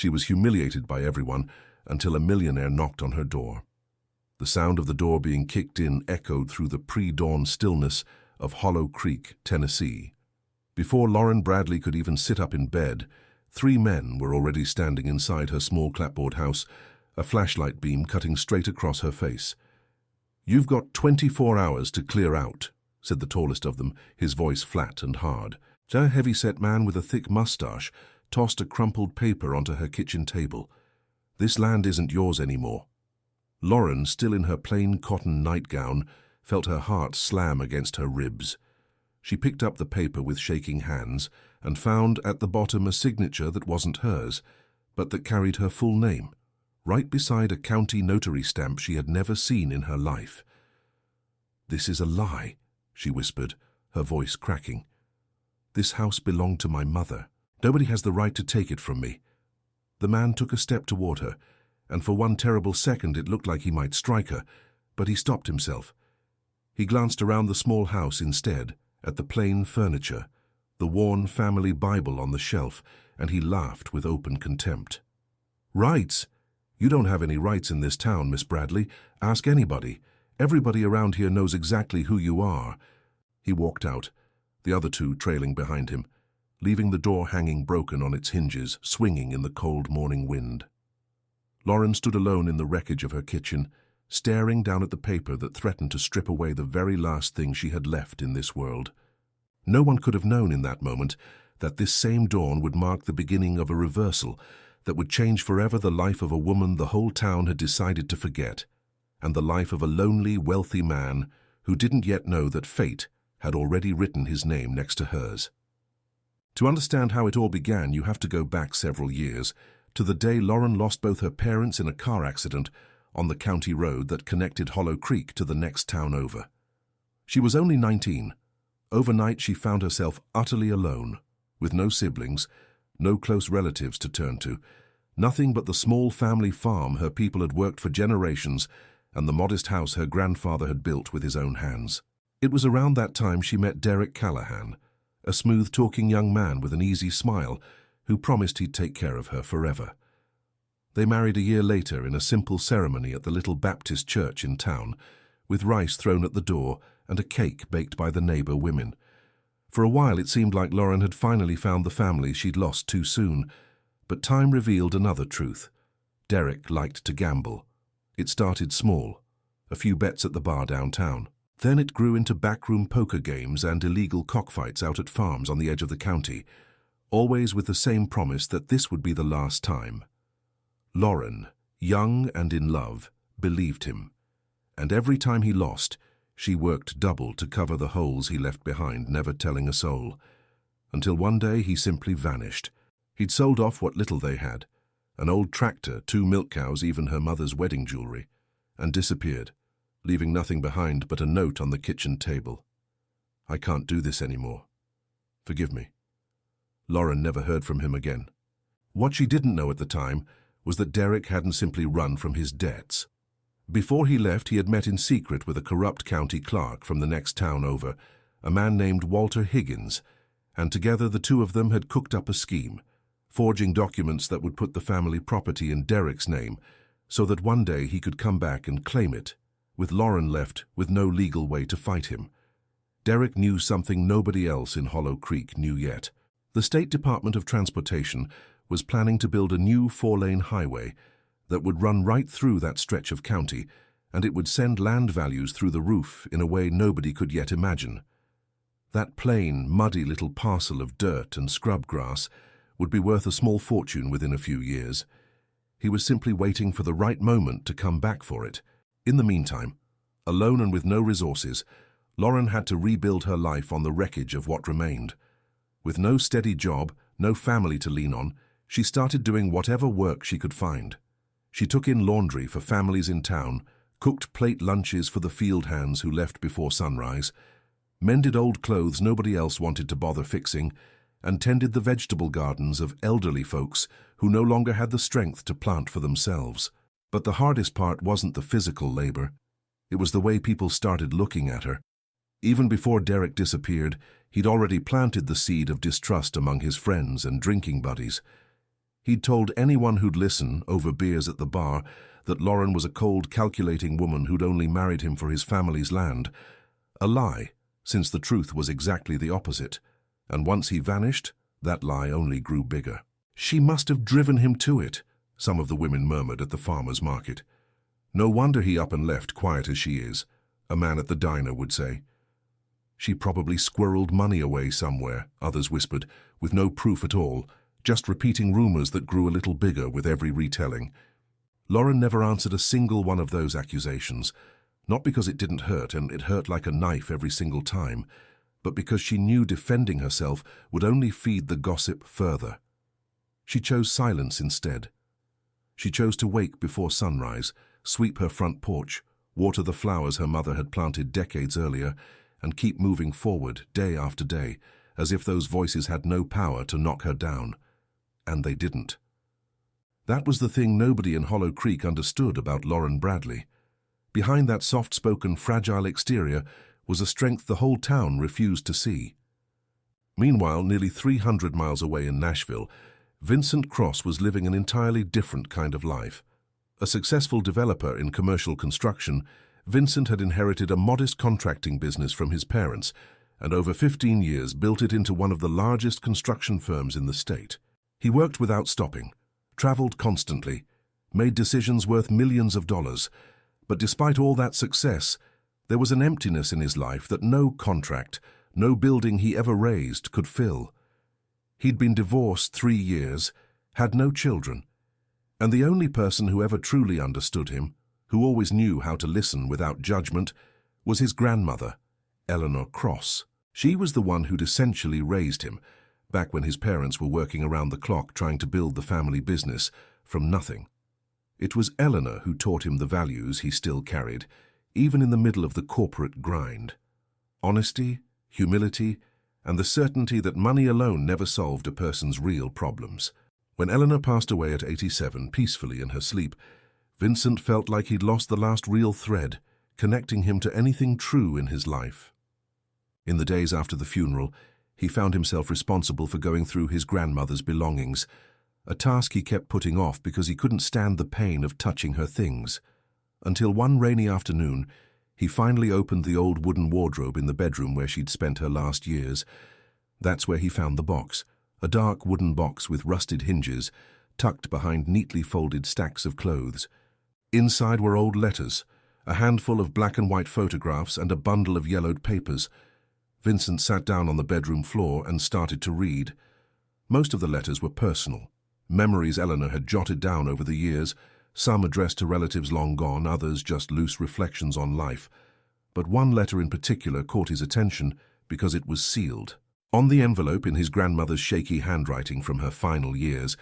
She was humiliated by everyone until a millionaire knocked on her door. The sound of the door being kicked in echoed through the pre-dawn stillness of Hollow Creek, Tennessee. Before Lauren Bradley could even sit up in bed, 3 men were already standing inside her small clapboard house, a flashlight beam cutting straight across her face. "You've got 24 hours to clear out," said the tallest of them, his voice flat and hard. A heavy-set man with a thick mustache tossed a crumpled paper onto her kitchen table. "This land isn't yours anymore." Lauren, still in her plain cotton nightgown, felt her heart slam against her ribs. She picked up the paper with shaking hands and found at the bottom a signature that wasn't hers, but that carried her full name, right beside a county notary stamp she had never seen in her life. "This is a lie," she whispered, her voice cracking. "This house belonged to my mother. Nobody has the right to take it from me." The man took a step toward her, and for one terrible second it looked like he might strike her, but he stopped himself. He glanced around the small house instead, at the plain furniture, the worn family Bible on the shelf, and he laughed with open contempt. "Rights? You don't have any rights in this town, Miss Bradley. Ask anybody. Everybody around here knows exactly who you are." He walked out, the other 2 trailing behind him, leaving the door hanging broken on its hinges, swinging in the cold morning wind. Lauren stood alone in the wreckage of her kitchen, staring down at the paper that threatened to strip away the very last thing she had left in this world. No one could have known in that moment that this same dawn would mark the beginning of a reversal that would change forever the life of a woman the whole town had decided to forget, and the life of a lonely, wealthy man who didn't yet know that fate had already written his name next to hers. To understand how it all began, you have to go back several years, to the day Lauren lost both her parents in a car accident on the county road that connected Hollow Creek to the next town over. She was only 19. Overnight, she found herself utterly alone, with no siblings, no close relatives to turn to, nothing but the small family farm her people had worked for generations and the modest house her grandfather had built with his own hands. It was around that time she met Derek Callahan, a smooth-talking young man with an easy smile who promised he'd take care of her forever. They married a year later in a simple ceremony at the little Baptist church in town, with rice thrown at the door and a cake baked by the neighbor women. For a while it seemed like Lauren had finally found the family she'd lost too soon, but time revealed another truth. Derek liked to gamble. It started small, a few bets at the bar downtown. Then it grew into backroom poker games and illegal cockfights out at farms on the edge of the county, always with the same promise that this would be the last time. Lauren, young and in love, believed him, and every time he lost, she worked double to cover the holes he left behind, never telling a soul, until one day he simply vanished. He'd sold off what little they had, an old tractor, 2 milk cows, even her mother's wedding jewelry, and disappeared, leaving nothing behind but a note on the kitchen table. "I can't do this anymore. Forgive me." Lauren never heard from him again. What she didn't know at the time was that Derek hadn't simply run from his debts. Before he left, he had met in secret with a corrupt county clerk from the next town over, a man named Walter Higgins, and together the 2 of them had cooked up a scheme, forging documents that would put the family property in Derek's name so that one day he could come back and claim it, with Lauren left with no legal way to fight him. Derek knew something nobody else in Hollow Creek knew yet. The State Department of Transportation was planning to build a new 4-lane highway that would run right through that stretch of county, and it would send land values through the roof in a way nobody could yet imagine. That plain, muddy little parcel of dirt and scrub grass would be worth a small fortune within a few years. He was simply waiting for the right moment to come back for it. In the meantime, alone and with no resources, Lauren had to rebuild her life on the wreckage of what remained. With no steady job, no family to lean on, she started doing whatever work she could find. She took in laundry for families in town, cooked plate lunches for the field hands who left before sunrise, mended old clothes nobody else wanted to bother fixing, and tended the vegetable gardens of elderly folks who no longer had the strength to plant for themselves. But the hardest part wasn't the physical labor. It was the way people started looking at her. Even before Derek disappeared, he'd already planted the seed of distrust among his friends and drinking buddies. He'd told anyone who'd listen, over beers at the bar, that Lauren was a cold, calculating woman who'd only married him for his family's land. A lie, since the truth was exactly the opposite. And once he vanished, that lie only grew bigger. "She must have driven him to it," some of the women murmured at the farmer's market. "No wonder he up and left, quiet as she is," a man at the diner would say. "She probably squirreled money away somewhere," others whispered, with no proof at all, just repeating rumors that grew a little bigger with every retelling. Lauren never answered a single one of those accusations, not because it didn't hurt, and it hurt like a knife every single time, but because she knew defending herself would only feed the gossip further. She chose silence instead. She chose to wake before sunrise, sweep her front porch, water the flowers her mother had planted decades earlier, and keep moving forward day after day, as if those voices had no power to knock her down. And they didn't. That was the thing nobody in Hollow Creek understood about Lauren Bradley. Behind that soft-spoken, fragile exterior was a strength the whole town refused to see. Meanwhile, nearly 300 miles away in Nashville, Vincent Cross was living an entirely different kind of life. A successful developer in commercial construction, Vincent had inherited a modest contracting business from his parents, and over 15 years built it into one of the largest construction firms in the state. He worked without stopping, traveled constantly, made decisions worth millions of dollars, but despite all that success, there was an emptiness in his life that no contract, no building he ever raised could fill. He'd been divorced 3 years, had no children, and the only person who ever truly understood him, who always knew how to listen without judgment, was his grandmother, Eleanor Cross. She was the one who'd essentially raised him, back when his parents were working around the clock trying to build the family business from nothing. It was Eleanor who taught him the values he still carried, even in the middle of the corporate grind. Honesty, humility, and the certainty that money alone never solved a person's real problems. When Eleanor passed away at 87, peacefully in her sleep, Vincent felt like he'd lost the last real thread, connecting him to anything true in his life. In the days after the funeral, he found himself responsible for going through his grandmother's belongings, a task he kept putting off because he couldn't stand the pain of touching her things. Until one rainy afternoon, he finally opened the old wooden wardrobe in the bedroom where she'd spent her last years. That's where he found the box, a dark wooden box with rusted hinges, tucked behind neatly folded stacks of clothes. Inside were old letters, a handful of black and white photographs, and a bundle of yellowed papers. Vincent sat down on the bedroom floor and started to read. Most of the letters were personal, memories Eleanor had jotted down over the years, some addressed to relatives long gone, others just loose reflections on life. But one letter in particular caught his attention because it was sealed. On the envelope, in his grandmother's shaky handwriting from her final years,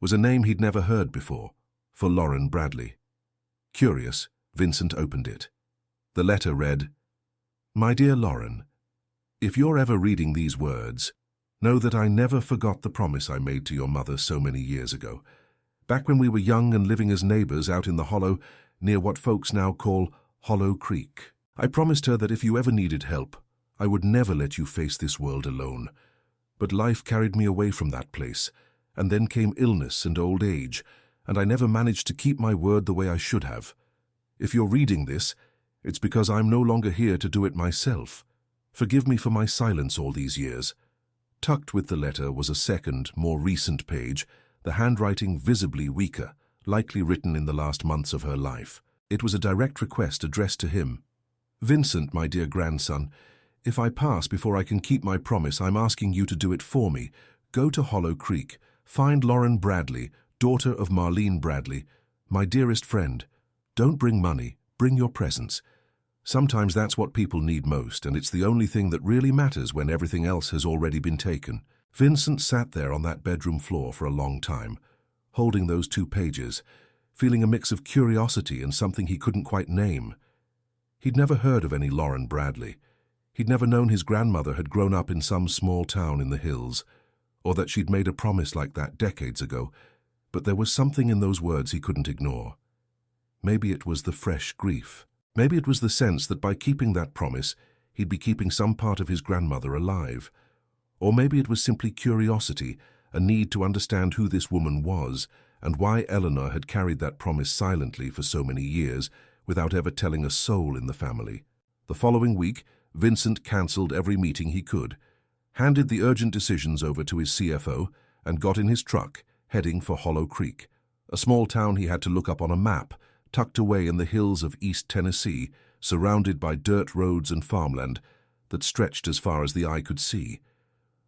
was a name he'd never heard before, for Lauren Bradley. Curious, Vincent opened it. The letter read, "My dear Lauren, if you're ever reading these words, know that I never forgot the promise I made to your mother so many years ago. Back when we were young and living as neighbors out in the hollow, near what folks now call Hollow Creek. I promised her that if you ever needed help, I would never let you face this world alone. But life carried me away from that place, and then came illness and old age, and I never managed to keep my word the way I should have. If you're reading this, it's because I'm no longer here to do it myself. Forgive me for my silence all these years." Tucked with the letter was a second, more recent page, the handwriting visibly weaker, likely written in the last months of her life. It was a direct request addressed to him. "Vincent, my dear grandson, if I pass before I can keep my promise, I'm asking you to do it for me. Go to Hollow Creek, find Lauren Bradley, daughter of Marlene Bradley, my dearest friend. Don't bring money, bring your presence. Sometimes that's what people need most, and it's the only thing that really matters when everything else has already been taken." Vincent sat there on that bedroom floor for a long time, holding those 2 pages, feeling a mix of curiosity and something he couldn't quite name. He'd never heard of any Lauren Bradley. He'd never known his grandmother had grown up in some small town in the hills, or that she'd made a promise like that decades ago, but there was something in those words he couldn't ignore. Maybe it was the fresh grief. Maybe it was the sense that by keeping that promise, he'd be keeping some part of his grandmother alive. Or maybe it was simply curiosity, a need to understand who this woman was and why Eleanor had carried that promise silently for so many years without ever telling a soul in the family. The following week, Vincent cancelled every meeting he could, handed the urgent decisions over to his CFO, and got in his truck, heading for Hollow Creek, a small town he had to look up on a map, tucked away in the hills of East Tennessee, surrounded by dirt roads and farmland that stretched as far as the eye could see.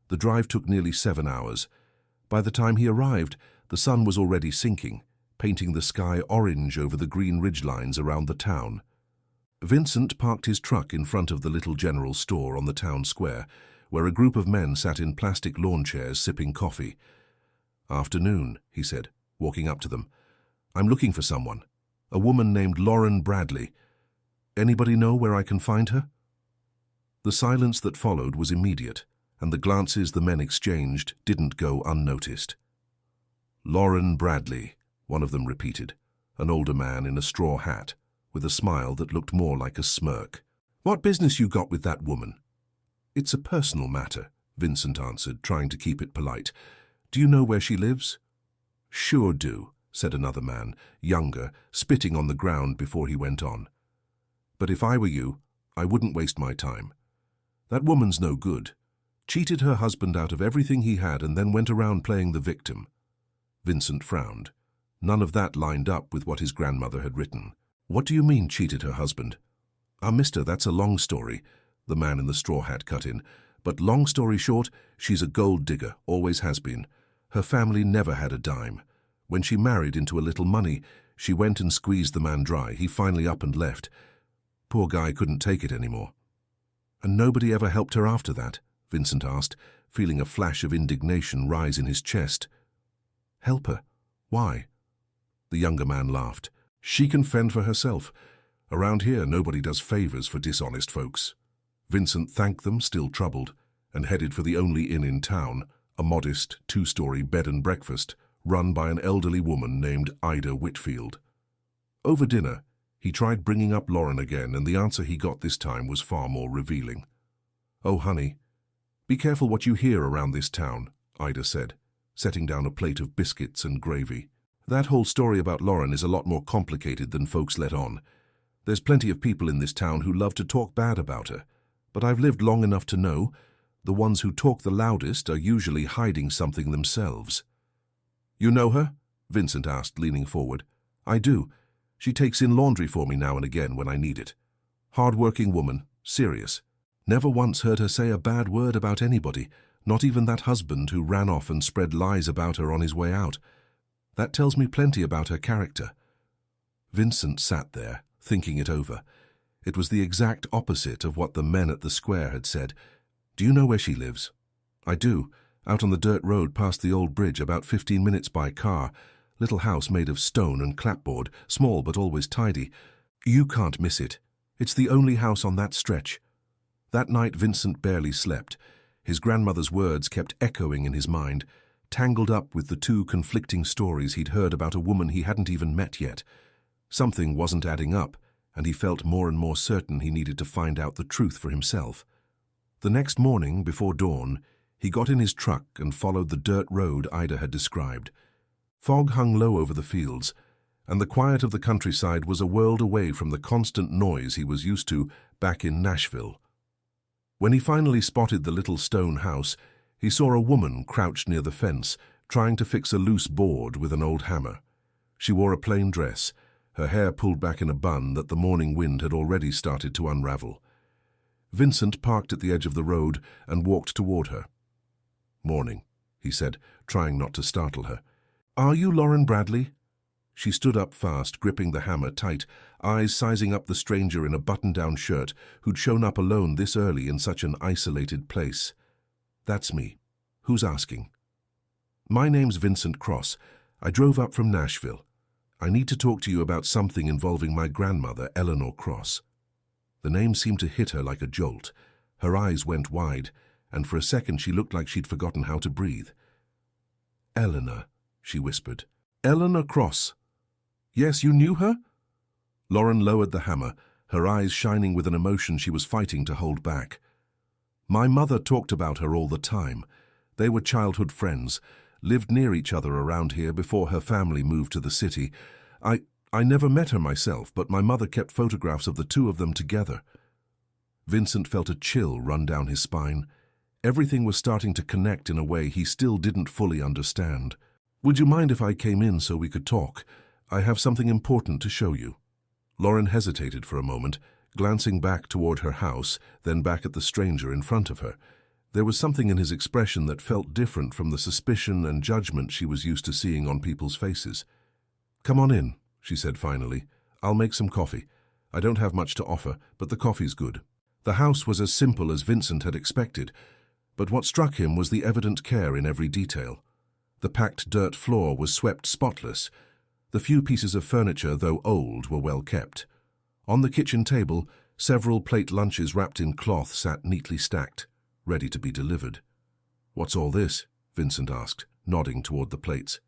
The drive took nearly 7 hours. By the time he arrived, the sun was already sinking, painting the sky orange over the green ridgelines around the town. Vincent parked his truck in front of the little general store on the town square, where a group of men sat in plastic lawn chairs sipping coffee. "Afternoon," he said, walking up to them. "I'm looking for someone. A woman named Lauren Bradley. Anybody know where I can find her?" The silence that followed was immediate, and the glances the men exchanged didn't go unnoticed. "Lauren Bradley," one of them repeated, an older man in a straw hat, with a smile that looked more like a smirk. "What business you got with that woman?" "It's a personal matter," Vincent answered, trying to keep it polite. "Do you know where she lives?" "Sure do," said another man, younger, spitting on the ground before he went on. "But if I were you, I wouldn't waste my time. That woman's no good. Cheated her husband out of everything he had and then went around playing the victim." Vincent frowned. None of that lined up with what his grandmother had written. "What do you mean, cheated her husband?" Mister, that's a long story," the man in the straw hat cut in. "But long story short, she's a gold digger, always has been. Her family never had a dime. When she married into a little money, she went and squeezed the man dry. He finally up and left. Poor guy couldn't take it anymore." "And nobody ever helped her after that?" Vincent asked, feeling a flash of indignation rise in his chest. "Help her? Why?" The younger man laughed. "She can fend for herself. Around here, nobody does favors for dishonest folks." Vincent thanked them, still troubled, and headed for the only inn in town, a modest, 2-story bed and breakfast, run by an elderly woman named Ida Whitfield. Over dinner, he tried bringing up Lauren again, and the answer he got this time was far more revealing. "Oh, honey, be careful what you hear around this town," Ida said, setting down a plate of biscuits and gravy. "That whole story about Lauren is a lot more complicated than folks let on. There's plenty of people in this town who love to talk bad about her, but I've lived long enough to know the ones who talk the loudest are usually hiding something themselves." "You know her?" Vincent asked, leaning forward. "I do. She takes in laundry for me now and again when I need it. Hard-working woman, serious. Never once heard her say a bad word about anybody, not even that husband who ran off and spread lies about her on his way out. That tells me plenty about her character." Vincent sat there, thinking it over. It was the exact opposite of what the men at the square had said. "Do you know where she lives?" "I do. Out on the dirt road past the old bridge, about 15 minutes by car. Little house made of stone and clapboard, small but always tidy. You can't miss it. It's the only house on that stretch." That night Vincent barely slept. His grandmother's words kept echoing in his mind, tangled up with the 2 conflicting stories he'd heard about a woman he hadn't even met yet. Something wasn't adding up, and he felt more and more certain he needed to find out the truth for himself. The next morning, before dawn, he got in his truck and followed the dirt road Ida had described. Fog hung low over the fields, and the quiet of the countryside was a world away from the constant noise he was used to back in Nashville. When he finally spotted the little stone house, he saw a woman crouched near the fence, trying to fix a loose board with an old hammer. She wore a plain dress, her hair pulled back in a bun that the morning wind had already started to unravel. Vincent parked at the edge of the road and walked toward her. "Morning," he said, trying not to startle her. "Are you Lauren Bradley?" She stood up fast, gripping the hammer tight, eyes sizing up the stranger in a button-down shirt who'd shown up alone this early in such an isolated place. "That's me. Who's asking?" "My name's Vincent Cross. I drove up from Nashville. I need to talk to you about something involving my grandmother, Eleanor Cross." The name seemed to hit her like a jolt. Her eyes went wide, and for a second she looked like she'd forgotten how to breathe. "Eleanor," she whispered. "Eleanor Cross. Yes, you knew her?" Lauren lowered the hammer, her eyes shining with an emotion she was fighting to hold back. "My mother talked about her all the time. They were childhood friends. lived near each other around here before her family moved to the city. I never met her myself, but my mother kept photographs of the two of them together. Vincent felt a chill run down his spine. Everything was starting to connect in a way he still didn't fully understand. "Would you mind if I came in so we could talk? I have something important to show you." Lauren hesitated for a moment, glancing back toward her house, then back at the stranger in front of her. There was something in his expression that felt different from the suspicion and judgment she was used to seeing on people's faces. "Come on in," she said finally. "I'll make some coffee. I don't have much to offer, but the coffee's good." The house was as simple as Vincent had expected, but what struck him was the evident care in every detail. The packed dirt floor was swept spotless. The few pieces of furniture, though old, were well kept. On the kitchen table, several plate lunches wrapped in cloth sat neatly stacked, ready to be delivered. "What's all this?" Vincent asked, nodding toward the plates.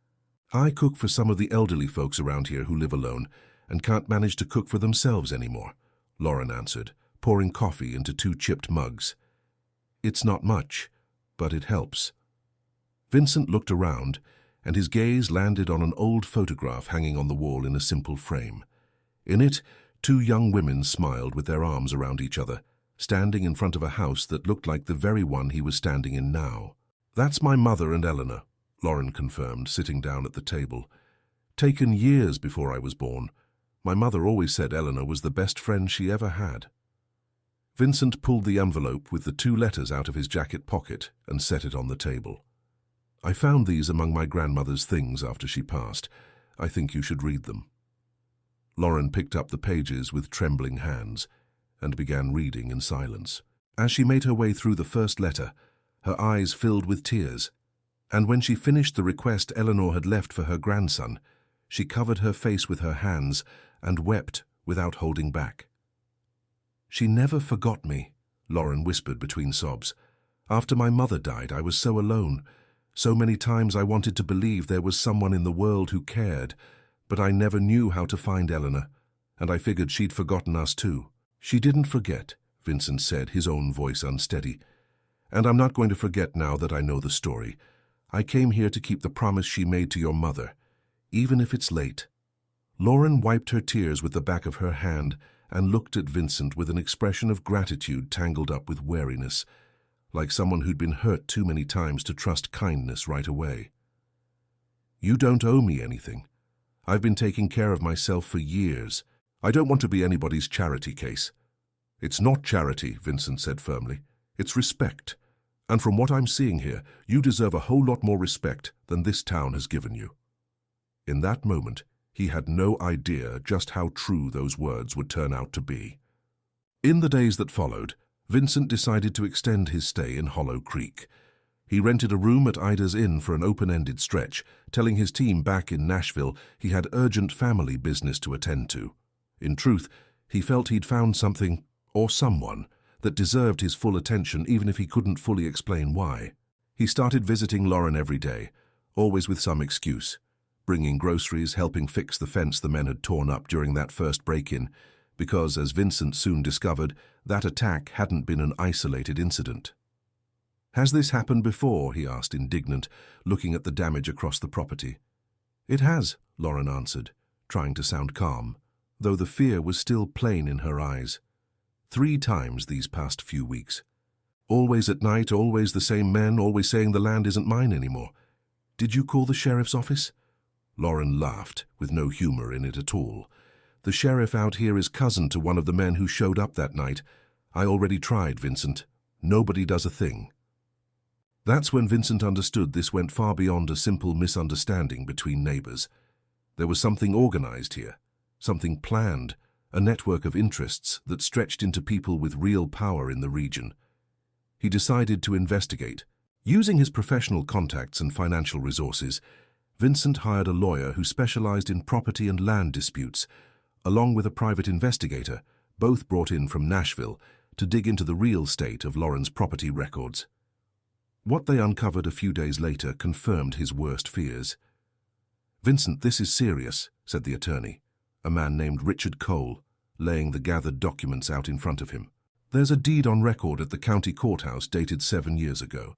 "I cook for some of the elderly folks around here who live alone and can't manage to cook for themselves anymore," Lauren answered, pouring coffee into 2 chipped mugs. "It's not much, but it helps." Vincent looked around, and his gaze landed on an old photograph hanging on the wall in a simple frame. In it, 2 young women smiled with their arms around each other, standing in front of a house that looked like the very one he was standing in now. "That's my mother and Eleanor," Lauren confirmed, sitting down at the table. "Taken years before I was born. My mother always said Eleanor was the best friend she ever had." Vincent pulled the envelope with the 2 letters out of his jacket pocket and set it on the table. "I found these among my grandmother's things after she passed. I think you should read them." Lauren picked up the pages with trembling hands and began reading in silence. As she made her way through the first letter, her eyes filled with tears, and when she finished the request Eleanor had left for her grandson, she covered her face with her hands and wept without holding back. "She never forgot me," Lauren whispered between sobs. "After my mother died, I was so alone. So many times I wanted to believe there was someone in the world who cared, but I never knew how to find Eleanor, and I figured she'd forgotten us too." "She didn't forget," Vincent said, his own voice unsteady. "And I'm not going to forget now that I know the story. I came here to keep the promise she made to your mother, even if it's late." Lauren wiped her tears with the back of her hand and looked at Vincent with an expression of gratitude tangled up with wariness, like someone who'd been hurt too many times to trust kindness right away. "You don't owe me anything. I've been taking care of myself for years. I don't want to be anybody's charity case." "It's not charity," Vincent said firmly. "It's respect. And from what I'm seeing here, you deserve a whole lot more respect than this town has given you." In that moment, he had no idea just how true those words would turn out to be. In the days that followed, Vincent decided to extend his stay in Hollow Creek. He rented a room at Ida's Inn for an open-ended stretch, telling his team back in Nashville he had urgent family business to attend to. In truth, he felt he'd found something, or someone, that deserved his full attention even if he couldn't fully explain why. He started visiting Lauren every day, always with some excuse. Bringing groceries, helping fix the fence the men had torn up during that first break-in, because, as Vincent soon discovered, that attack hadn't been an isolated incident. "Has this happened before?" he asked, indignant, looking at the damage across the property. "It has," Lauren answered, trying to sound calm, though the fear was still plain in her eyes. 3 times these past few weeks. Always at night, always the same men, always saying the land isn't mine anymore. Did you call the sheriff's office?" Lauren laughed, with no humor in it at all. "The sheriff out here is cousin to one of the men who showed up that night. I already tried, Vincent. Nobody does a thing." That's when Vincent understood this went far beyond a simple misunderstanding between neighbors. There was something organized here, something planned, a network of interests that stretched into people with real power in the region. He decided to investigate. Using his professional contacts and financial resources, Vincent hired a lawyer who specialized in property and land disputes, along with a private investigator, both brought in from Nashville, to dig into the real state of Lauren's property records. What they uncovered a few days later confirmed his worst fears. "Vincent, this is serious," said the attorney, a man named Richard Cole, laying the gathered documents out in front of him. "There's a deed on record at the county courthouse dated 7 years ago,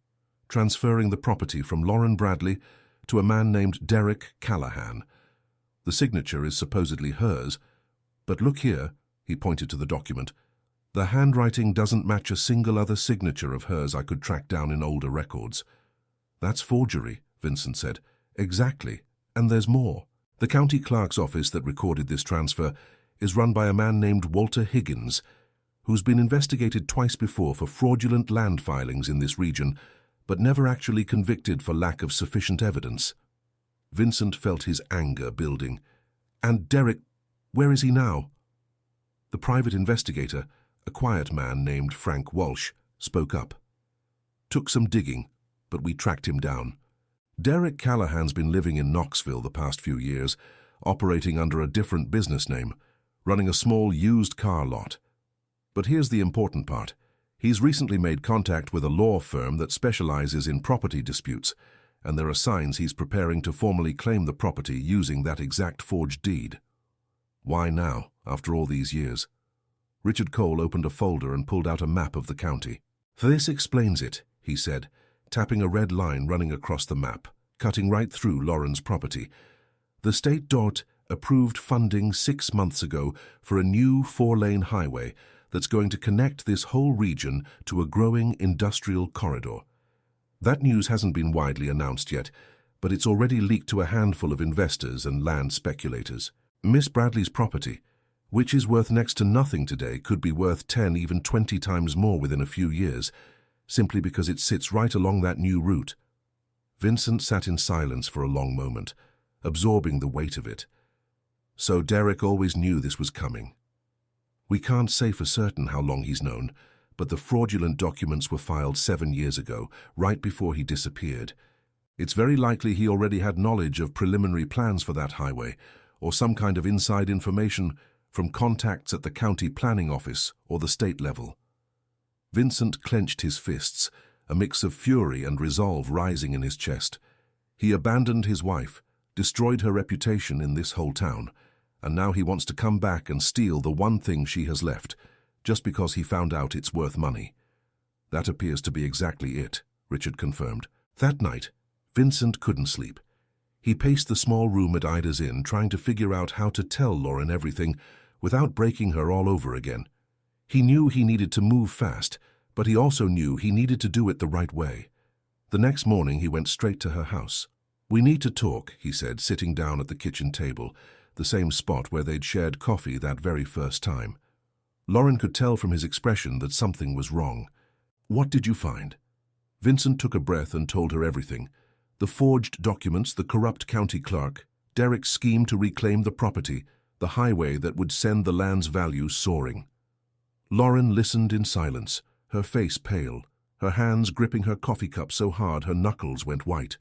transferring the property from Lauren Bradley to a man named Derek Callahan. The signature is supposedly hers, but look here, he pointed to the document. The handwriting doesn't match a single other signature of hers I could track down in older records. That's forgery, Vincent said. Exactly, and there's more. The county clerk's office that recorded this transfer is run by a man named Walter Higgins, who's been investigated twice before for fraudulent land filings in this region, but never actually convicted for lack of sufficient evidence. Vincent felt his anger building. And Derek, where is he now? The private investigator, a quiet man named Frank Walsh, spoke up. Took some digging, but we tracked him down. Derek Callahan's been living in Knoxville the past few years, operating under a different business name, running a small used car lot. But here's the important part. He's recently made contact with a law firm that specializes in property disputes, and there are signs he's preparing to formally claim the property using that exact forged deed. Why now, after all these years? Richard Cole opened a folder and pulled out a map of the county. This explains it, he said, tapping a red line running across the map, cutting right through Lauren's property. The state DOT approved funding 6 months ago for a new 4-lane highway that's going to connect this whole region to a growing industrial corridor. That news hasn't been widely announced yet, but it's already leaked to a handful of investors and land speculators. Miss Bradley's property, which is worth next to nothing today, could be worth 10, even 20 times more within a few years, simply because it sits right along that new route. Vincent sat in silence for a long moment, absorbing the weight of it. So Derek always knew this was coming. We can't say for certain how long he's known, but the fraudulent documents were filed 7 years ago, right before he disappeared. It's very likely he already had knowledge of preliminary plans for that highway, or some kind of inside information from contacts at the county planning office or the state level. Vincent clenched his fists, a mix of fury and resolve rising in his chest. He abandoned his wife, destroyed her reputation in this whole town, and now he wants to come back and steal the one thing she has left, just because he found out it's worth money. That appears to be exactly it, Richard confirmed. That night, Vincent couldn't sleep. He paced the small room at Ida's Inn, trying to figure out how to tell Lauren everything without breaking her all over again. He knew he needed to move fast, but he also knew he needed to do it the right way. The next morning he went straight to her house. "We need to talk," he said, sitting down at the kitchen table, the same spot where they'd shared coffee that very first time. Lauren could tell from his expression that something was wrong. "What did you find?" Vincent took a breath and told her everything. The forged documents, the corrupt county clerk, Derek's scheme to reclaim the property, the highway that would send the land's value soaring. Lauren listened in silence, her face pale, her hands gripping her coffee cup so hard her knuckles went white.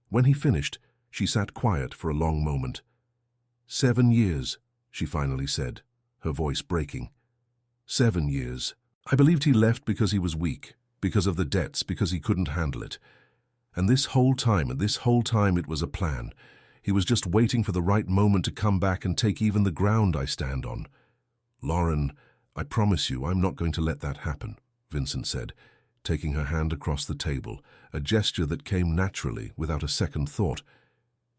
When he finished, she sat quiet for a long moment. 7 years, she finally said, her voice breaking. 7 years. I believed he left because he was weak, because of the debts, because he couldn't handle it. And this whole time it was a plan. He was just waiting for the right moment to come back and take even the ground I stand on. Lauren, I promise you I'm not going to let that happen, Vincent said, taking her hand across the table, a gesture that came naturally, without a second thought.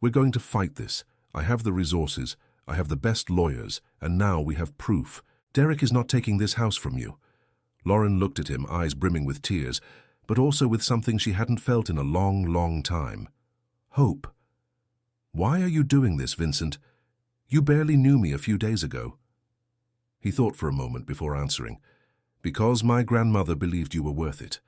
We're going to fight this. I have the resources, I have the best lawyers, and now we have proof. Derek is not taking this house from you. Lauren looked at him, eyes brimming with tears, but also with something she hadn't felt in a long, long time. Hope. Why are you doing this, Vincent? You barely knew me a few days ago. He thought for a moment before answering. Because my grandmother believed you were worth it.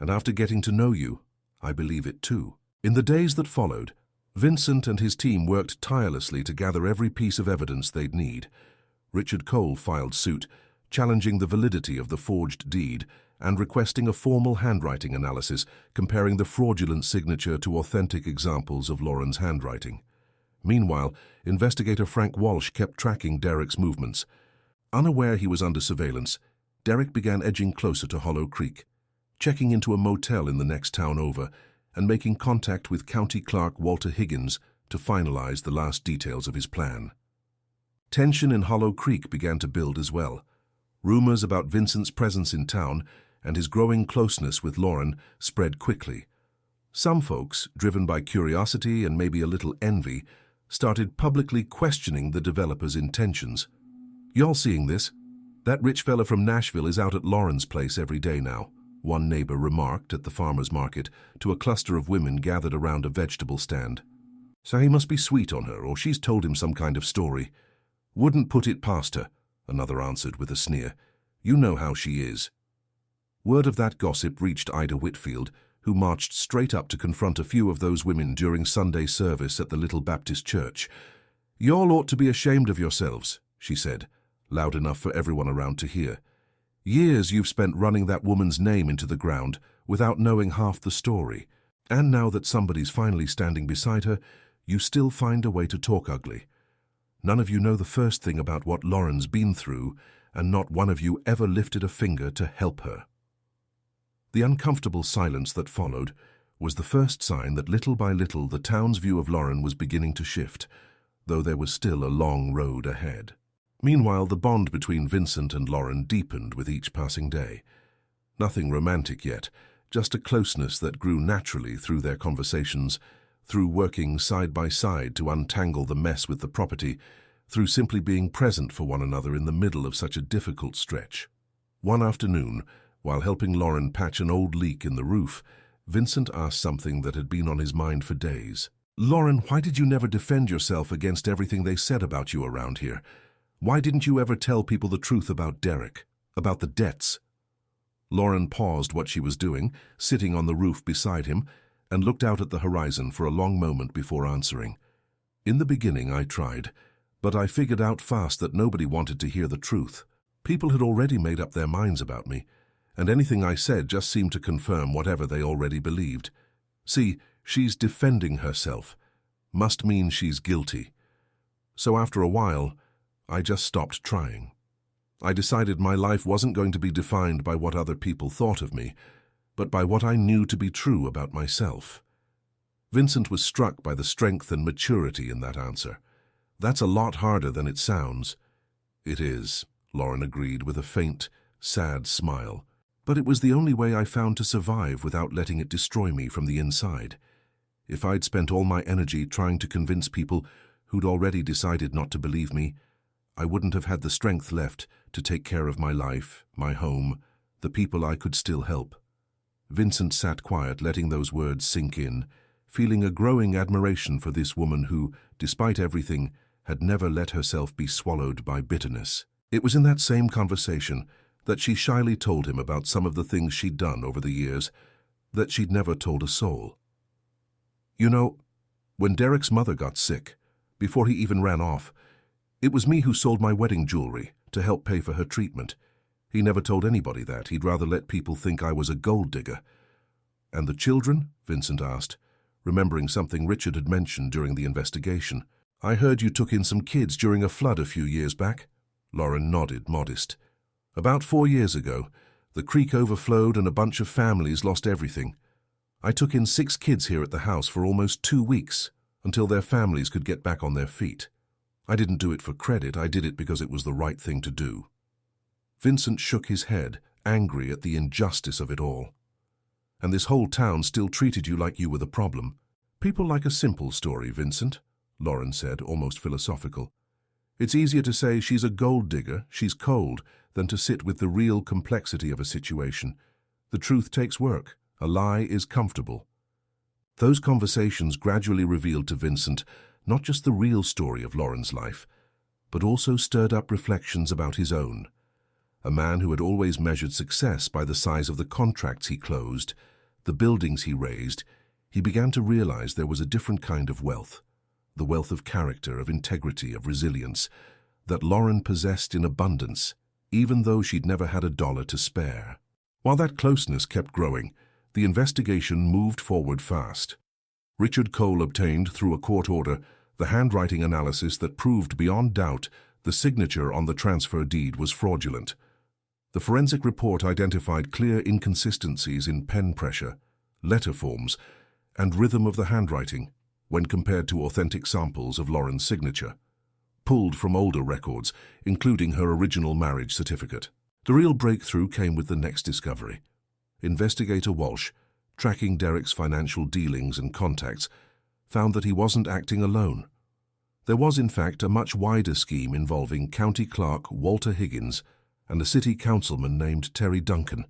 And after getting to know you, I believe it too. In the days that followed, Vincent and his team worked tirelessly to gather every piece of evidence they'd need. Richard Cole filed suit, challenging the validity of the forged deed and requesting a formal handwriting analysis comparing the fraudulent signature to authentic examples of Lauren's handwriting. Meanwhile, investigator Frank Walsh kept tracking Derek's movements. Unaware he was under surveillance, Derek began edging closer to Hollow Creek, checking into a motel in the next town over and making contact with County Clerk Walter Higgins to finalize the last details of his plan. Tension in Hollow Creek began to build as well. Rumors about Vincent's presence in town and his growing closeness with Lauren spread quickly. Some folks, driven by curiosity and maybe a little envy, started publicly questioning the developer's intentions. "Y'all seeing this? That rich fella from Nashville is out at Lauren's place every day now," one neighbor remarked at the farmer's market to a cluster of women gathered around a vegetable stand. "So he must be sweet on her, or she's told him some kind of story." "Wouldn't put it past her," another answered with a sneer. "You know how she is." Word of that gossip reached Ida Whitfield, who marched straight up to confront a few of those women during Sunday service at the Little Baptist Church. "Y'all ought to be ashamed of yourselves," she said, loud enough for everyone around to hear. "Years you've spent running that woman's name into the ground without knowing half the story. And now that somebody's finally standing beside her, you still find a way to talk ugly. None of you know the first thing about what Lauren's been through, and not one of you ever lifted a finger to help her." The uncomfortable silence that followed was the first sign that little by little the town's view of Lauren was beginning to shift, though there was still a long road ahead. Meanwhile, the bond between Vincent and Lauren deepened with each passing day. Nothing romantic yet, just a closeness that grew naturally through their conversations, through working side by side to untangle the mess with the property, through simply being present for one another in the middle of such a difficult stretch. One afternoon, while helping Lauren patch an old leak in the roof, Vincent asked something that had been on his mind for days. "Lauren, why did you never defend yourself against everything they said about you around here? Why didn't you ever tell people the truth about Derek, about the debts?" Lauren paused what she was doing, sitting on the roof beside him, and looked out at the horizon for a long moment before answering. "In the beginning I tried, but I figured out fast that nobody wanted to hear the truth. People had already made up their minds about me, and anything I said just seemed to confirm whatever they already believed. See, she's defending herself. Must mean she's guilty. So after a while, I just stopped trying. I decided my life wasn't going to be defined by what other people thought of me, but by what I knew to be true about myself." Vincent was struck by the strength and maturity in that answer. "That's a lot harder than it sounds." "It is," Lauren agreed with a faint, sad smile. "But it was the only way I found to survive without letting it destroy me from the inside. If I'd spent all my energy trying to convince people who'd already decided not to believe me, I wouldn't have had the strength left to take care of my life, my home, the people I could still help." Vincent sat quiet, letting those words sink in, feeling a growing admiration for this woman who, despite everything, had never let herself be swallowed by bitterness. It was in that same conversation that she shyly told him about some of the things she'd done over the years that she'd never told a soul. "You know, when Derek's mother got sick, before he even ran off, it was me who sold my wedding jewelry to help pay for her treatment. He never told anybody that. He'd rather let people think I was a gold digger." "And the children?" Vincent asked, remembering something Richard had mentioned during the investigation. "I heard you took in some kids during a flood a few years back." Lauren nodded, modest. "About 4 years ago, the creek overflowed and a bunch of families lost everything. I took in 6 kids here at the house for almost 2 weeks, until their families could get back on their feet. I didn't do it for credit, I did it because it was the right thing to do." Vincent shook his head, angry at the injustice of it all. "And this whole town still treated you like you were the problem." "People like a simple story, Vincent," Lauren said, almost philosophical. "It's easier to say she's a gold digger, she's cold, than to sit with the real complexity of a situation. The truth takes work. A lie is comfortable." Those conversations gradually revealed to Vincent not just the real story of Lauren's life, but also stirred up reflections about his own. A man who had always measured success by the size of the contracts he closed, the buildings he raised, he began to realize there was a different kind of wealth, the wealth of character, of integrity, of resilience, that Lauren possessed in abundance, even though she'd never had a dollar to spare. While that closeness kept growing, the investigation moved forward fast. Richard Cole obtained, through a court order, the handwriting analysis that proved beyond doubt the signature on the transfer deed was fraudulent. The forensic report identified clear inconsistencies in pen pressure, letter forms, and rhythm of the handwriting when compared to authentic samples of Lauren's signature, pulled from older records, including her original marriage certificate. The real breakthrough came with the next discovery. Investigator Walsh, tracking Derek's financial dealings and contacts, found that he wasn't acting alone. There was, in fact, a much wider scheme involving County Clerk Walter Higgins and a city councilman named Terry Duncan,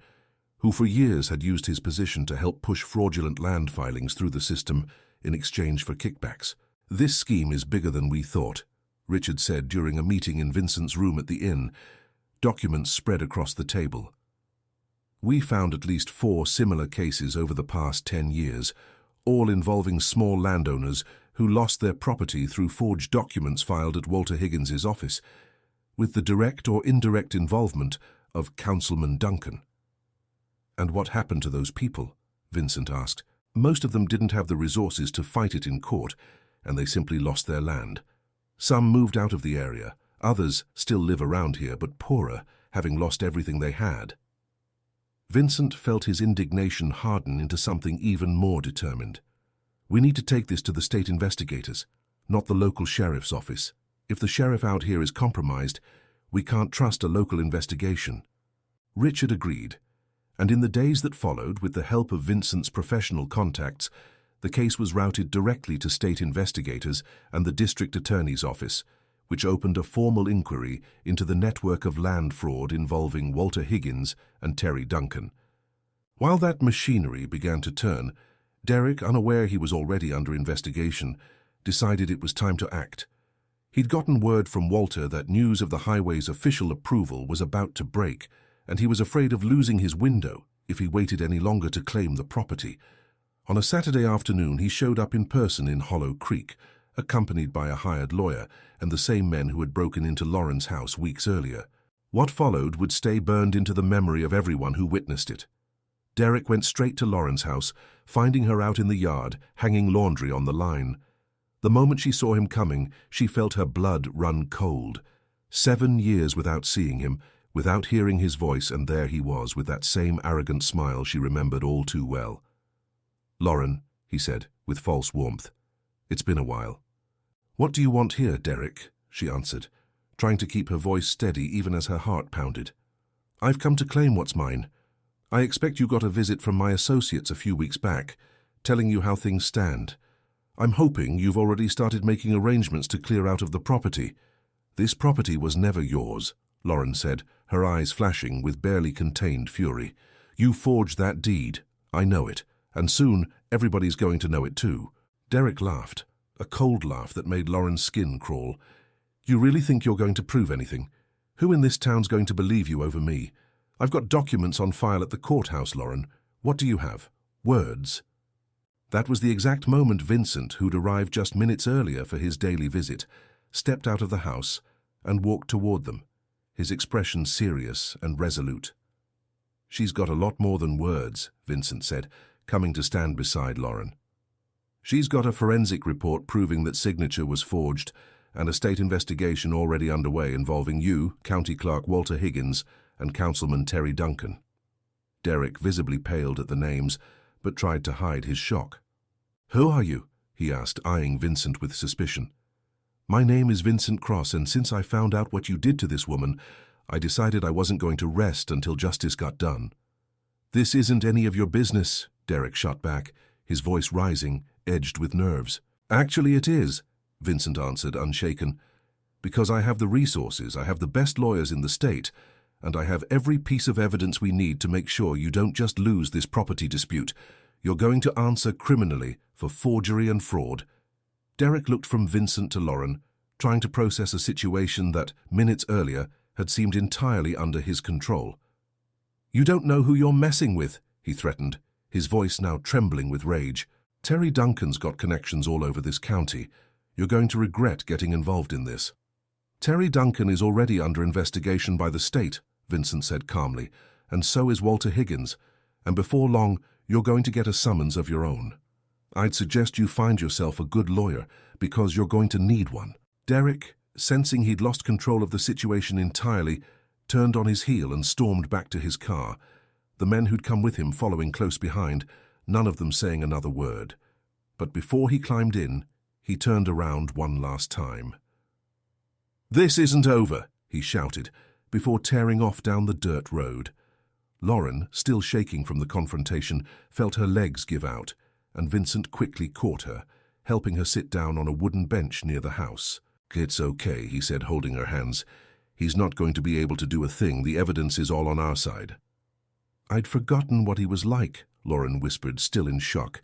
who for years had used his position to help push fraudulent land filings through the system in exchange for kickbacks. "This scheme is bigger than we thought," Richard said during a meeting in Vincent's room at the inn, documents spread across the table. "We found at least 4 similar cases over the past 10 years, all involving small landowners who lost their property through forged documents filed at Walter Higgins's office, with the direct or indirect involvement of Councilman Duncan." "And what happened to those people?" Vincent asked. "Most of them didn't have the resources to fight it in court, and they simply lost their land. Some moved out of the area, others still live around here but poorer, having lost everything they had." Vincent felt his indignation harden into something even more determined. "We need to take this to the state investigators, not the local sheriff's office. If the sheriff out here is compromised, we can't trust a local investigation." Richard agreed, and in the days that followed, with the help of Vincent's professional contacts, the case was routed directly to state investigators and the district attorney's office, which opened a formal inquiry into the network of land fraud involving Walter Higgins and Terry Duncan. While that machinery began to turn, Derek, unaware he was already under investigation, decided it was time to act. He'd gotten word from Walter that news of the highway's official approval was about to break, and he was afraid of losing his window if he waited any longer to claim the property. On a Saturday afternoon, he showed up in person in Hollow Creek, accompanied by a hired lawyer and the same men who had broken into Lauren's house weeks earlier. What followed would stay burned into the memory of everyone who witnessed it. Derek went straight to Lauren's house, finding her out in the yard, hanging laundry on the line. The moment she saw him coming, she felt her blood run cold. 7 years without seeing him, without hearing his voice, and there he was with that same arrogant smile she remembered all too well. "Lauren," he said, with false warmth, "it's been a while." "What do you want here, Derek?" she answered, trying to keep her voice steady even as her heart pounded. "I've come to claim what's mine. I expect you got a visit from my associates a few weeks back, telling you how things stand. I'm hoping you've already started making arrangements to clear out of the property." "This property was never yours," Lauren said, her eyes flashing with barely contained fury. "You forged that deed. I know it, and soon everybody's going to know it too." Derek laughed, a cold laugh that made Lauren's skin crawl. "You really think you're going to prove anything? Who in this town's going to believe you over me? I've got documents on file at the courthouse, Lauren. What do you have? Words?" That was the exact moment Vincent, who'd arrived just minutes earlier for his daily visit, stepped out of the house and walked toward them, his expression serious and resolute. "She's got a lot more than words," Vincent said, coming to stand beside Lauren. "She's got a forensic report proving that signature was forged and a state investigation already underway involving you, County Clerk Walter Higgins, and Councilman Terry Duncan." Derek visibly paled at the names, but tried to hide his shock. "Who are you?" he asked, eyeing Vincent with suspicion. "My name is Vincent Cross, and since I found out what you did to this woman, I decided I wasn't going to rest until justice got done." "This isn't any of your business," Derek shot back, his voice rising, edged with nerves. "Actually it is," Vincent answered, unshaken. "Because I have the resources, I have the best lawyers in the state, and I have every piece of evidence we need to make sure you don't just lose this property dispute. You're going to answer criminally for forgery and fraud." Derek looked from Vincent to Lauren, trying to process a situation that, minutes earlier, had seemed entirely under his control. "You don't know who you're messing with," he threatened, his voice now trembling with rage. "Terry Duncan's got connections all over this county. You're going to regret getting involved in this." "Terry Duncan is already under investigation by the state," Vincent said calmly, "and so is Walter Higgins, and before long you're going to get a summons of your own. I'd suggest you find yourself a good lawyer, because you're going to need one." Derek, sensing he'd lost control of the situation entirely, turned on his heel and stormed back to his car, the men who'd come with him following close behind, none of them saying another word. But before he climbed in, he turned around one last time. "This isn't over," he shouted, before tearing off down the dirt road. Lauren, still shaking from the confrontation, felt her legs give out, and Vincent quickly caught her, helping her sit down on a wooden bench near the house. "It's okay," he said, holding her hands. "He's not going to be able to do a thing. The evidence is all on our side." "I'd forgotten what he was like," Lauren whispered, still in shock.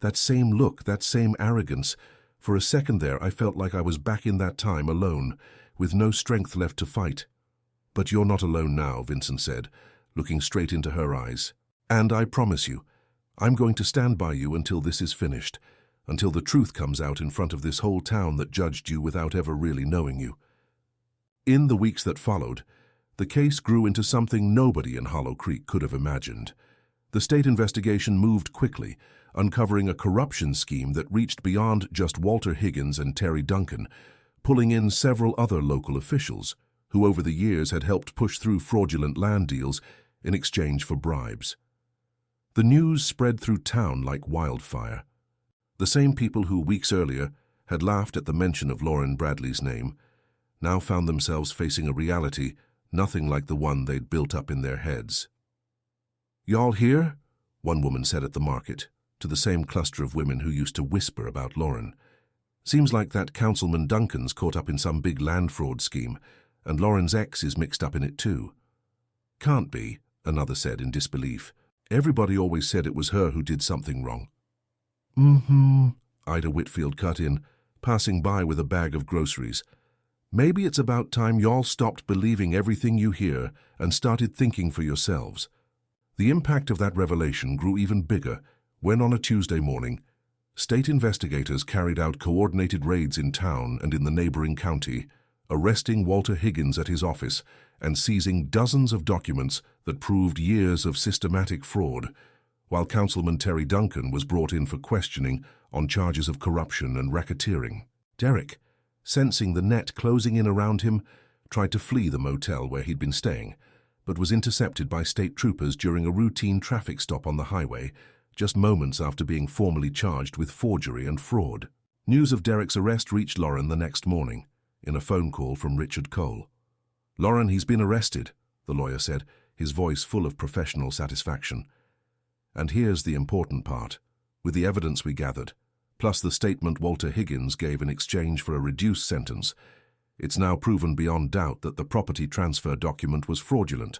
"That same look, that same arrogance. For a second there, I felt like I was back in that time, alone, with no strength left to fight." "But you're not alone now," Vincent said, looking straight into her eyes. "And I promise you, I'm going to stand by you until this is finished, until the truth comes out in front of this whole town that judged you without ever really knowing you." In the weeks that followed, the case grew into something nobody in Hollow Creek could have imagined. The state investigation moved quickly, uncovering a corruption scheme that reached beyond just Walter Higgins and Terry Duncan, pulling in several other local officials who over the years had helped push through fraudulent land deals in exchange for bribes. The news spread through town like wildfire. The same people who weeks earlier had laughed at the mention of Lauren Bradley's name now found themselves facing a reality nothing like the one they'd built up in their heads. "Y'all here?" one woman said at the market, to the same cluster of women who used to whisper about Lauren. "Seems like that Councilman Duncan's caught up in some big land fraud scheme, and Lauren's ex is mixed up in it too." "Can't be," another said in disbelief. "Everybody always said it was her who did something wrong." Ida Whitfield cut in, passing by with a bag of groceries. "Maybe it's about time y'all stopped believing everything you hear and started thinking for yourselves." The impact of that revelation grew even bigger when, on a Tuesday morning, state investigators carried out coordinated raids in town and in the neighboring county, arresting Walter Higgins at his office and seizing dozens of documents that proved years of systematic fraud, while Councilman Terry Duncan was brought in for questioning on charges of corruption and racketeering. Derek, sensing the net closing in around him, tried to flee the motel where he'd been staying, but was intercepted by state troopers during a routine traffic stop on the highway, just moments after being formally charged with forgery and fraud. News of Derek's arrest reached Lauren the next morning, in a phone call from Richard Cole. "Lauren, he's been arrested," the lawyer said, his voice full of professional satisfaction. "And here's the important part. With the evidence we gathered, plus the statement Walter Higgins gave in exchange for a reduced sentence, it's now proven beyond doubt that the property transfer document was fraudulent.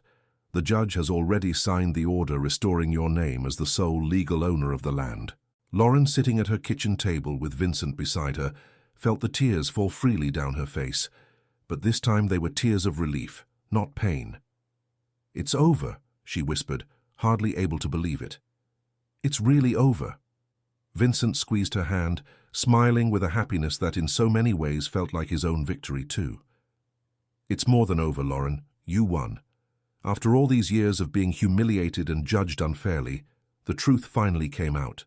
The judge has already signed the order restoring your name as the sole legal owner of the land." Lauren, sitting at her kitchen table with Vincent beside her, felt the tears fall freely down her face, but this time they were tears of relief, not pain. "It's over," she whispered, hardly able to believe it. "It's really over." Vincent squeezed her hand, smiling with a happiness that in so many ways felt like his own victory too. "It's more than over, Lauren. You won. After all these years of being humiliated and judged unfairly, the truth finally came out.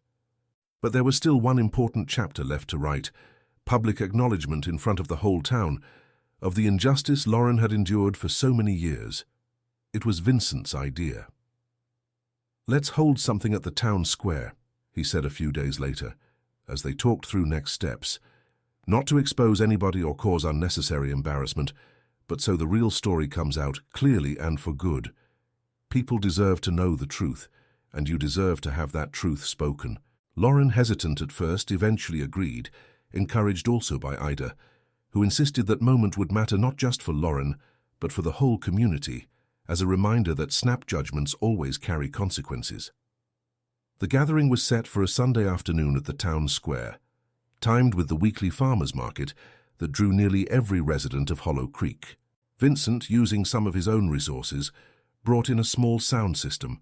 But there was still one important chapter left to write, public acknowledgement in front of the whole town of the injustice Lauren had endured for so many years. It was Vincent's idea. "Let's hold something at the town square," he said a few days later, as they talked through next steps, "not to expose anybody or cause unnecessary embarrassment, but so the real story comes out clearly and for good. People deserve to know the truth, and you deserve to have that truth spoken." Lauren, hesitant at first, eventually agreed, encouraged also by Ida, who insisted that moment would matter not just for Lauren, but for the whole community, as a reminder that snap judgments always carry consequences. The gathering was set for a Sunday afternoon at the town square, timed with the weekly farmers' market that drew nearly every resident of Hollow Creek. Vincent, using some of his own resources, brought in a small sound system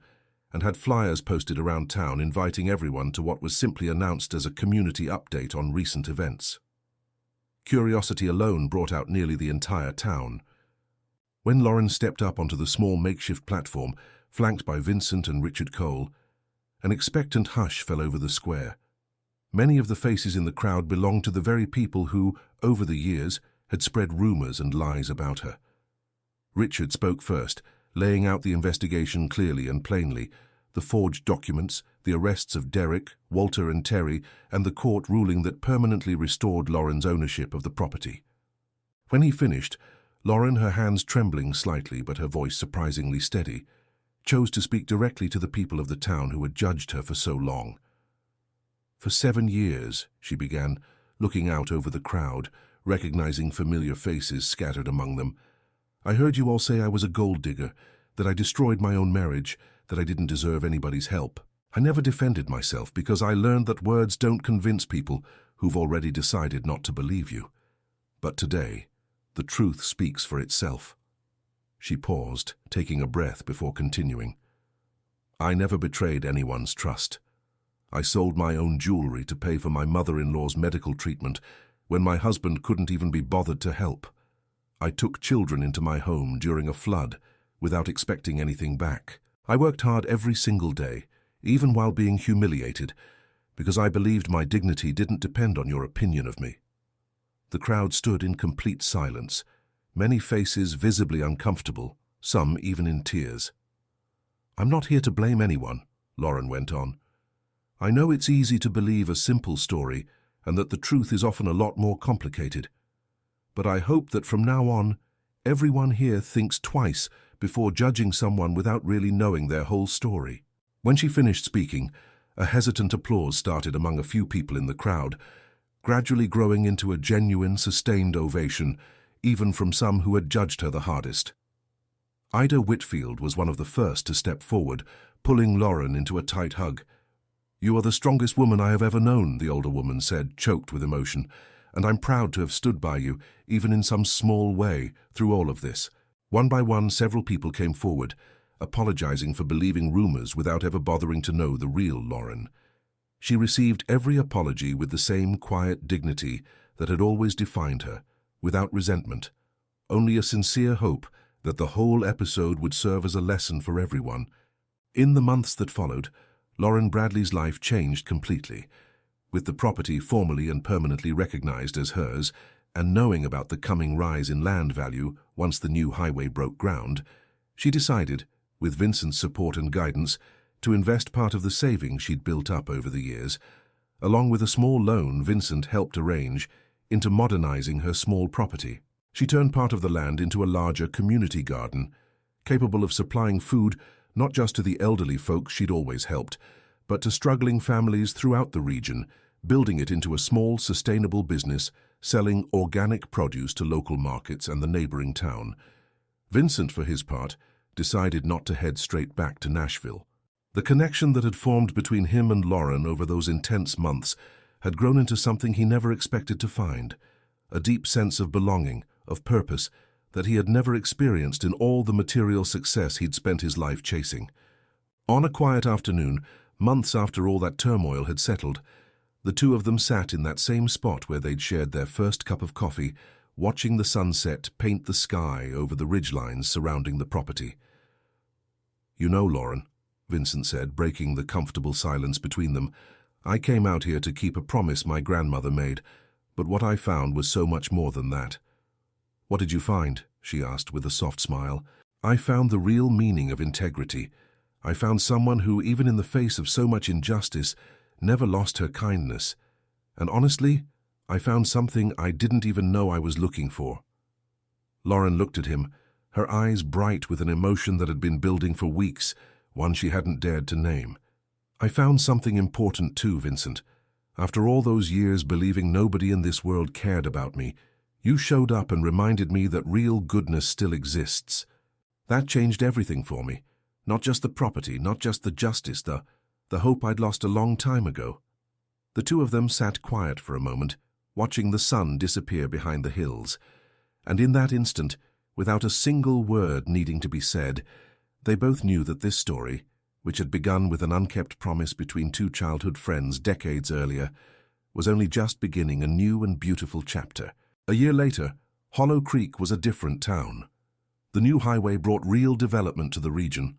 and had flyers posted around town inviting everyone to what was simply announced as a community update on recent events. Curiosity alone brought out nearly the entire town. When Lauren stepped up onto the small makeshift platform, flanked by Vincent and Richard Cole, an expectant hush fell over the square. Many of the faces in the crowd belonged to the very people who, over the years, had spread rumors and lies about her. Richard spoke first, laying out the investigation clearly and plainly, the forged documents, the arrests of Derek, Walter and Terry, and the court ruling that permanently restored Lauren's ownership of the property. When he finished, Lauren, her hands trembling slightly but her voice surprisingly steady, chose to speak directly to the people of the town who had judged her for so long. "For 7 years," she began, looking out over the crowd, recognizing familiar faces scattered among them, "I heard you all say I was a gold digger, that I destroyed my own marriage, that I didn't deserve anybody's help. I never defended myself because I learned that words don't convince people who've already decided not to believe you. But today, the truth speaks for itself." She paused, taking a breath before continuing. "I never betrayed anyone's trust. I sold my own jewelry to pay for my mother-in-law's medical treatment when my husband couldn't even be bothered to help. I took children into my home during a flood without expecting anything back. I worked hard every single day, even while being humiliated, because I believed my dignity didn't depend on your opinion of me." The crowd stood in complete silence, many faces visibly uncomfortable, some even in tears. "I'm not here to blame anyone," Lauren went on. "I know it's easy to believe a simple story and that the truth is often a lot more complicated. But I hope that from now on, everyone here thinks twice before judging someone without really knowing their whole story." When she finished speaking, a hesitant applause started among a few people in the crowd, gradually growing into a genuine, sustained ovation, even from some who had judged her the hardest. Ida Whitfield was one of the first to step forward, pulling Lauren into a tight hug. "You are the strongest woman I have ever known," the older woman said, choked with emotion, "and I'm proud to have stood by you, even in some small way, through all of this." One by one, several people came forward, apologizing for believing rumors without ever bothering to know the real Lauren. She received every apology with the same quiet dignity that had always defined her, without resentment, only a sincere hope that the whole episode would serve as a lesson for everyone. In the months that followed, Lauren Bradley's life changed completely. With the property formally and permanently recognized as hers, and knowing about the coming rise in land value once the new highway broke ground, she decided, with Vincent's support and guidance, to invest part of the savings she'd built up over the years, along with a small loan Vincent helped arrange, into modernizing her small property. She turned part of the land into a larger community garden, capable of supplying food not just to the elderly folks she'd always helped, but to struggling families throughout the region, building it into a small, sustainable business, selling organic produce to local markets and the neighboring town. Vincent, for his part, decided not to head straight back to Nashville. The connection that had formed between him and Lauren over those intense months had grown into something he never expected to find, a deep sense of belonging, of purpose, that he had never experienced in all the material success he'd spent his life chasing. On a quiet afternoon, months after all that turmoil had settled, the two of them sat in that same spot where they'd shared their first cup of coffee, watching the sunset paint the sky over the ridgelines surrounding the property. "You know, Lauren," Vincent said, breaking the comfortable silence between them, "I came out here to keep a promise my grandmother made, but what I found was so much more than that." "What did you find?" she asked with a soft smile. "I found the real meaning of integrity. I found someone who, even in the face of so much injustice, never lost her kindness. And honestly, I found something I didn't even know I was looking for." Lauren looked at him, her eyes bright with an emotion that had been building for weeks, one she hadn't dared to name. "I found something important too, Vincent. After all those years believing nobody in this world cared about me, you showed up and reminded me that real goodness still exists. That changed everything for me. Not just the property, not just the justice, the hope I'd lost a long time ago." The two of them sat quiet for a moment, watching the sun disappear behind the hills. And in that instant, without a single word needing to be said, they both knew that this story, which had begun with an unkept promise between two childhood friends decades earlier, was only just beginning a new and beautiful chapter. A year later, Hollow Creek was a different town. The new highway brought real development to the region.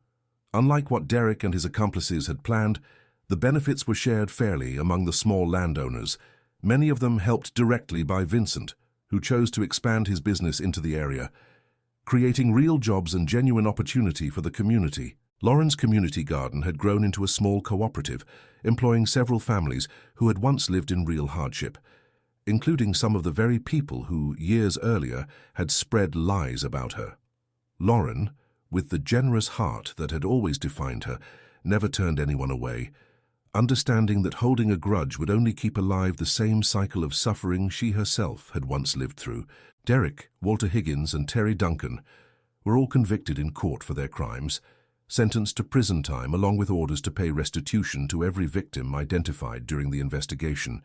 Unlike what Derek and his accomplices had planned, the benefits were shared fairly among the small landowners, many of them helped directly by Vincent, who chose to expand his business into the area, creating real jobs and genuine opportunity for the community. Lauren's community garden had grown into a small cooperative, employing several families who had once lived in real hardship, including some of the very people who, years earlier, had spread lies about her. Lauren, with the generous heart that had always defined her, never turned anyone away, understanding that holding a grudge would only keep alive the same cycle of suffering she herself had once lived through. Derek, Walter Higgins, and Terry Duncan were all convicted in court for their crimes, sentenced to prison time along with orders to pay restitution to every victim identified during the investigation,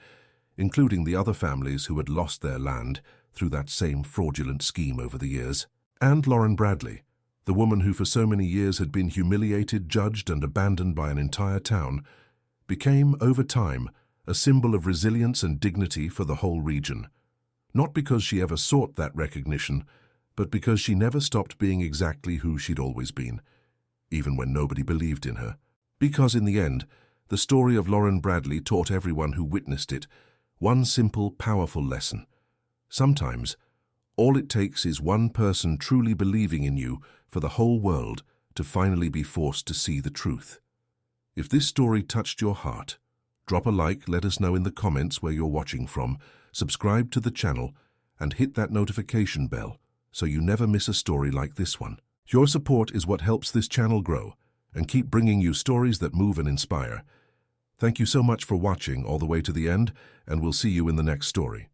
including the other families who had lost their land through that same fraudulent scheme over the years. And Lauren Bradley, the woman who for so many years had been humiliated, judged, and abandoned by an entire town, became, over time, a symbol of resilience and dignity for the whole region. Not because she ever sought that recognition, but because she never stopped being exactly who she'd always been, even when nobody believed in her. Because in the end, the story of Lauren Bradley taught everyone who witnessed it one simple, powerful lesson. Sometimes, all it takes is one person truly believing in you for the whole world to finally be forced to see the truth. If this story touched your heart, drop a like, let us know in the comments where you're watching from, subscribe to the channel, and hit that notification bell so you never miss a story like this one. Your support is what helps this channel grow and keep bringing you stories that move and inspire. Thank you so much for watching all the way to the end, and we'll see you in the next story.